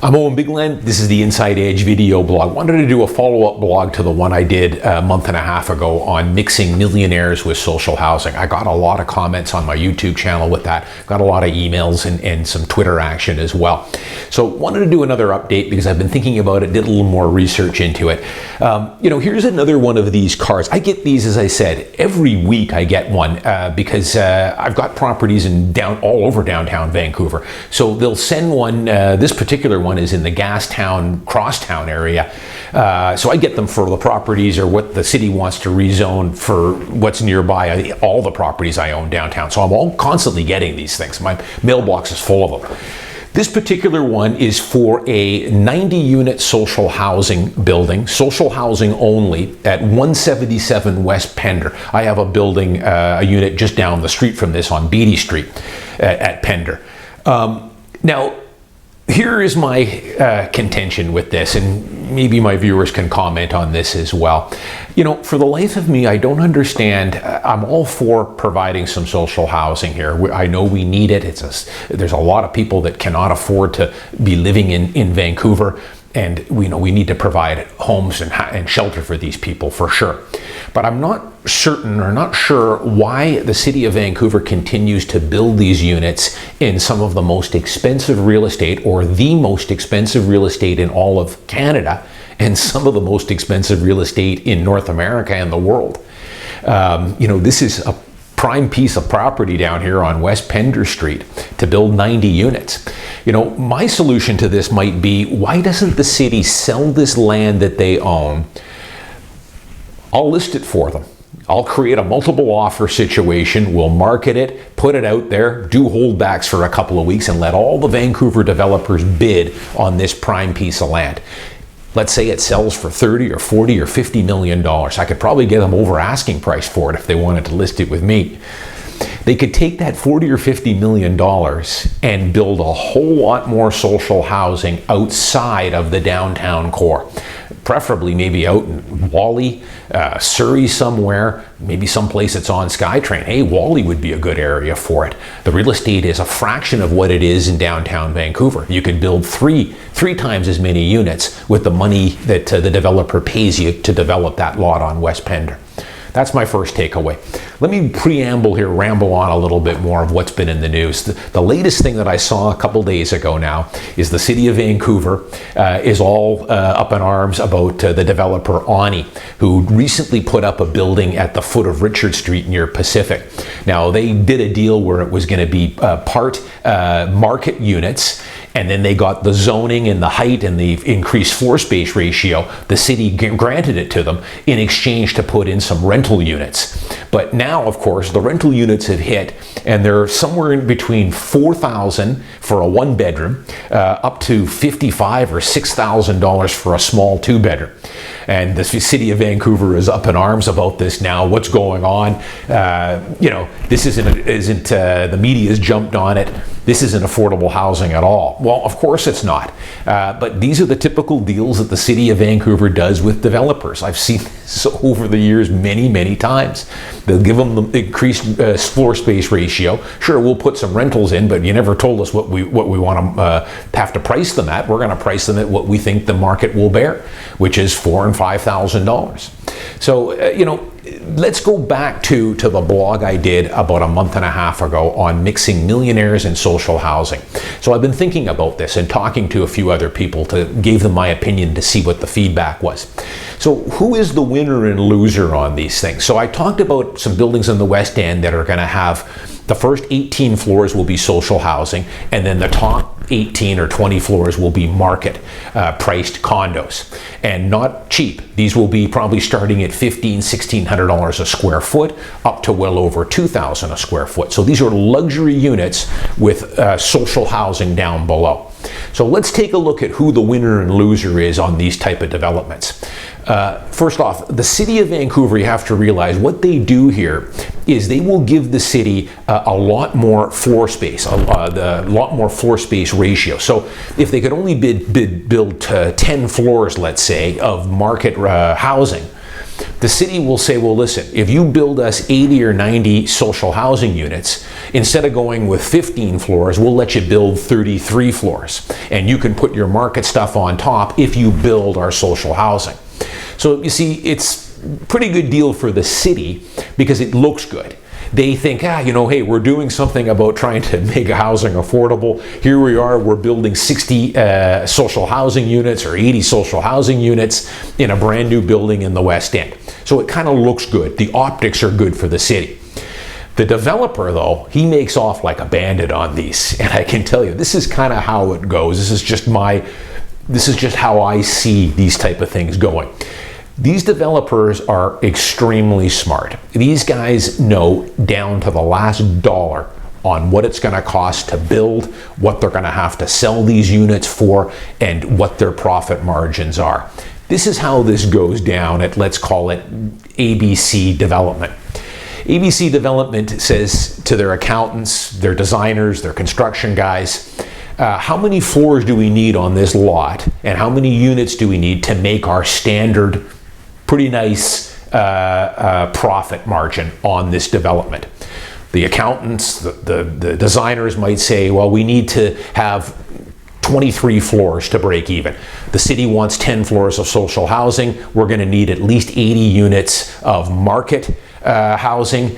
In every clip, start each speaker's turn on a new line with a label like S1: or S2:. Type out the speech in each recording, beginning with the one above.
S1: I'm Owen Bigland. This is the Inside Edge video blog. I wanted to do a follow-up blog to the one I did a month and a half ago on mixing millionaires with social housing. I got a lot of comments on my YouTube channel with that. Got a lot of emails and some Twitter action as well. So wanted to do another update because I've been thinking about it, did a little more research into it. Here's another one of these cards. I get these, as I said, every week I get one because I've got properties all over downtown Vancouver. So they'll send one, this particular one is in the Gastown, Crosstown area. So I get them for the properties or what the city wants to rezone for what's nearby, all the properties I own downtown. So I'm constantly getting these things. My mailbox is full of them. This particular one is for a 90-unit social housing building, social housing only, at 177 West Pender. I have a building, a unit just down the street from this on Beatty Street at Pender. Now, here is my contention with this, and maybe my viewers can comment on this as well. For the life of me, I don't understand. I'm all for providing some social housing here. I know we need it. There's a lot of people that cannot afford to be living in Vancouver, and we need to provide homes and shelter for these people for sure. But I'm not certain or not sure why the city of Vancouver continues to build these units in some of the most expensive real estate, or the most expensive real estate in all of Canada, and some of the most expensive real estate in North America and the world. This is a prime piece of property down here on West Pender Street to build 90 units. My solution to this might be, why doesn't the city sell this land that they own? I'll list it for them. I'll create a multiple offer situation. We'll market it, put it out there, do holdbacks for a couple of weeks, and let all the Vancouver developers bid on this prime piece of land. Let's say it sells for 30 or 40 or 50 million dollars. I could probably get them over asking price for it if they wanted to list it with me. They could take that 40 or 50 million dollars and build a whole lot more social housing outside of the downtown core. Preferably maybe out in Wally, Surrey somewhere, maybe someplace that's on SkyTrain. Hey, Wally would be a good area for it. The real estate is a fraction of what it is in downtown Vancouver. You could build three times as many units with the money that the developer pays you to develop that lot on West Pender. That's my first takeaway. Let me ramble on a little bit more of what's been in the news. The latest thing that I saw a couple days ago now is the city of Vancouver is all up in arms about the developer Ani, who recently put up a building at the foot of Richard Street near Pacific. Now, they did a deal where it was going to be part market units, and then they got the zoning and the height and the increased floor space ratio. The city granted it to them in exchange to put in some rental units. But now, of course, the rental units have hit, and they're somewhere in between $4,000 for a one-bedroom, up to $55,000 or $6,000 for a small two-bedroom. And the city of Vancouver is up in arms about this now. What's going on? This isn't the media's jumped on it. This isn't affordable housing at all. Well, of course it's not. But these are the typical deals that the city of Vancouver does with developers. I've seen this over the years many times. They'll give them the increased floor space ratio. Sure, we'll put some rentals in, but you never told us what we want to have to price them at. We're going to price them at what we think the market will bear, which is $4,000 and $5,000. So, let's go back to the blog I did about a month and a half ago on mixing millionaires and social housing. So I've been thinking about this and talking to a few other people gave them my opinion to see what the feedback was. So who is the winner and loser on these things? So I talked about some buildings in the West End that are going to have the first 18 floors will be social housing, and then the top 18 or 20 floors will be market priced condos, and not cheap. These will be probably starting at $1,500–$1,600 a square foot, up to well over $2,000 a square foot. So these are luxury units with social housing down below. So let's take a look at who the winner and loser is on these type of developments. First off, the city of Vancouver, you have to realize what they do here is they will give the city a lot more floor space, a lot more floor space ratio. So if they could only build 10 floors, let's say, of market housing, The city will say, well, listen, if you build us 80 or 90 social housing units, instead of going with 15 floors, we'll let you build 33 floors. And you can put your market stuff on top if you build our social housing. So you see, it's a pretty good deal for the city because it looks good. They think, hey, we're doing something about trying to make housing affordable. Here we are, we're building 60 social housing units or 80 social housing units in a brand new building in the West End. So it kind of looks good. The optics are good for the city. The developer, though, he makes off like a bandit on these. And I can tell you, this is kind of how it goes. This is just how I see these type of things going. These developers are extremely smart. These guys know down to the last dollar on what it's going to cost to build, what they're going to have to sell these units for, and what their profit margins are. This is how this goes down at, let's call it, ABC Development. ABC Development says to their accountants, their designers, their construction guys, how many floors do we need on this lot, and how many units do we need to make our standard pretty nice profit margin on this development? The accountants, the designers might say, well, we need to have 23 floors to break even. The city wants 10 floors of social housing. We're going to need at least 80 units of market housing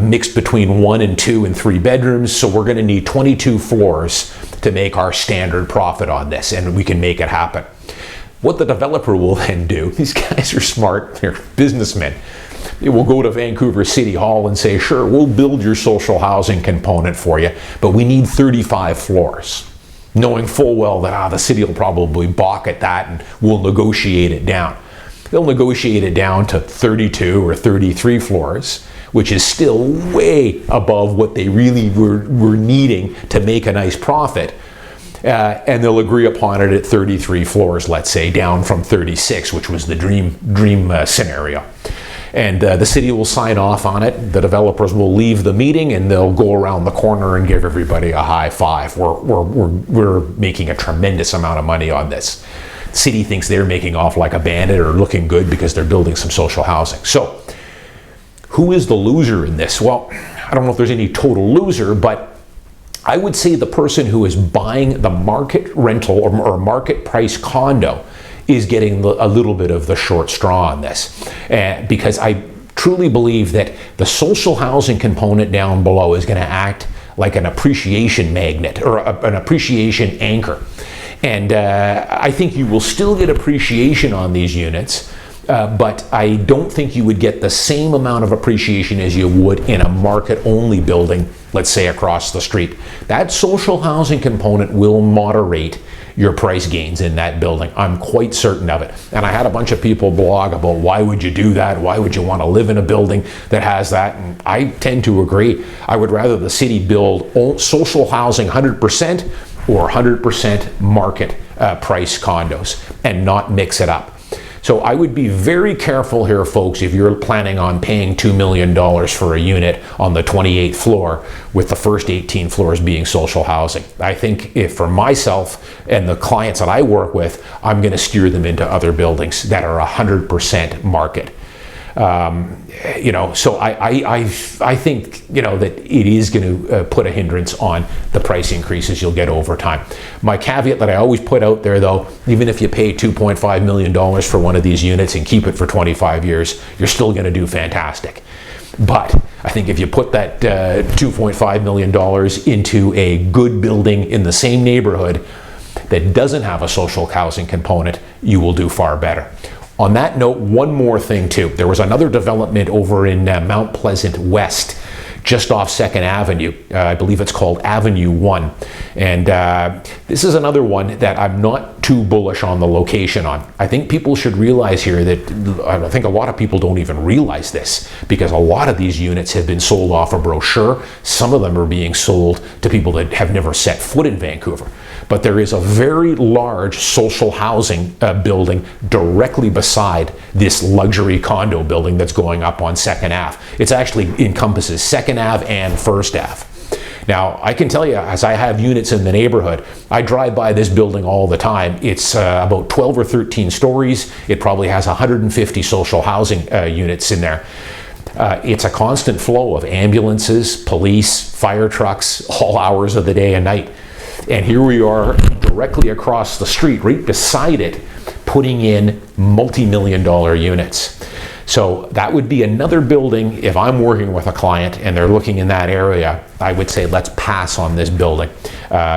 S1: mixed between 1 and 2 and 3 bedrooms. So we're going to need 22 floors to make our standard profit on this, and we can make it happen. What the developer will then do, these guys are smart, they're businessmen. They will go to Vancouver City Hall and say, sure, we'll build your social housing component for you, but we need 35 floors. Knowing full well that the city will probably balk at that and we'll negotiate it down. They'll negotiate it down to 32 or 33 floors, which is still way above what they really were needing to make a nice profit. And they'll agree upon it at 33 floors, let's say, down from 36, which was the dream scenario. And the city will sign off on it. The developers will leave the meeting and they'll go around the corner and give everybody a high five. We're making a tremendous amount of money on this. The city thinks they're making off like a bandit or looking good because they're building some social housing. So who is the loser in this? Well, I don't know if there's any total loser, but I would say the person who is buying the market rental or market price condo is getting a little bit of the short straw on this. Because I truly believe that the social housing component down below is going to act like an appreciation magnet or an appreciation anchor. And I think you will still get appreciation on these units, but I don't think you would get the same amount of appreciation as you would in a market-only building, let's say across the street. That social housing component will moderate your price gains in that building. I'm quite certain of it. And I had a bunch of people blog about why would you do that? Why would you want to live in a building that has that? And I tend to agree. I would rather the city build social housing 100% or 100% market price condos and not mix it up. So I would be very careful here, folks, if you're planning on paying $2 million for a unit on the 28th floor with the first 18 floors being social housing. I think if for myself and the clients that I work with, I'm going to steer them into other buildings that are 100% market. So I think, that it is going to put a hindrance on the price increases you'll get over time. My caveat that I always put out there, though, even if you pay $2.5 million for one of these units and keep it for 25 years, you're still going to do fantastic. But I think if you put that $2.5 million into a good building in the same neighborhood that doesn't have a social housing component, you will do far better. On that note, one more thing too. There was another development over in Mount Pleasant West, just off 2nd Avenue. I believe it's called Avenue 1. And this is another one that I'm not too bullish on the location on. I think people should realize here that, I think a lot of people don't even realize this, because a lot of these units have been sold off a brochure. Some of them are being sold to people that have never set foot in Vancouver. But there is a very large social housing building directly beside this luxury condo building that's going up on 2nd Ave. It actually encompasses 2nd Ave and 1st Ave. Now, I can tell you, as I have units in the neighborhood, I drive by this building all the time. It's about 12 or 13 stories. It probably has 150 social housing units in there. It's a constant flow of ambulances, police, fire trucks, all hours of the day and night. And here we are directly across the street, right beside it, putting in multi-million-dollar units. So that would be another building. If I'm working with a client and they're looking in that area, I would say let's pass on this building.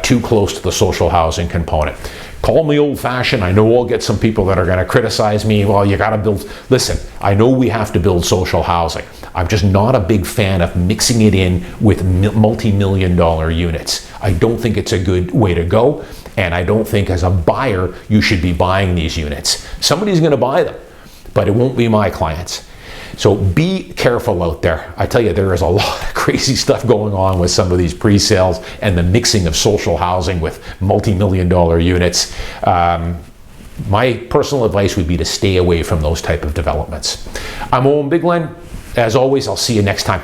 S1: Too close to the social housing component. Call me old-fashioned. I know I'll get some people that are going to criticize me. Well, you got to build. Listen, I know we have to build social housing. I'm just not a big fan of mixing it in with multi-million-dollar units. I don't think it's a good way to go, and I don't think as a buyer you should be buying these units. Somebody's going to buy them, but it won't be my clients. So be careful out there. I tell you, there is a lot of crazy stuff going on with some of these pre-sales and the mixing of social housing with multi-million-dollar units. My personal advice would be to stay away from those type of developments. I'm Owen Bigland. As always, I'll see you next time.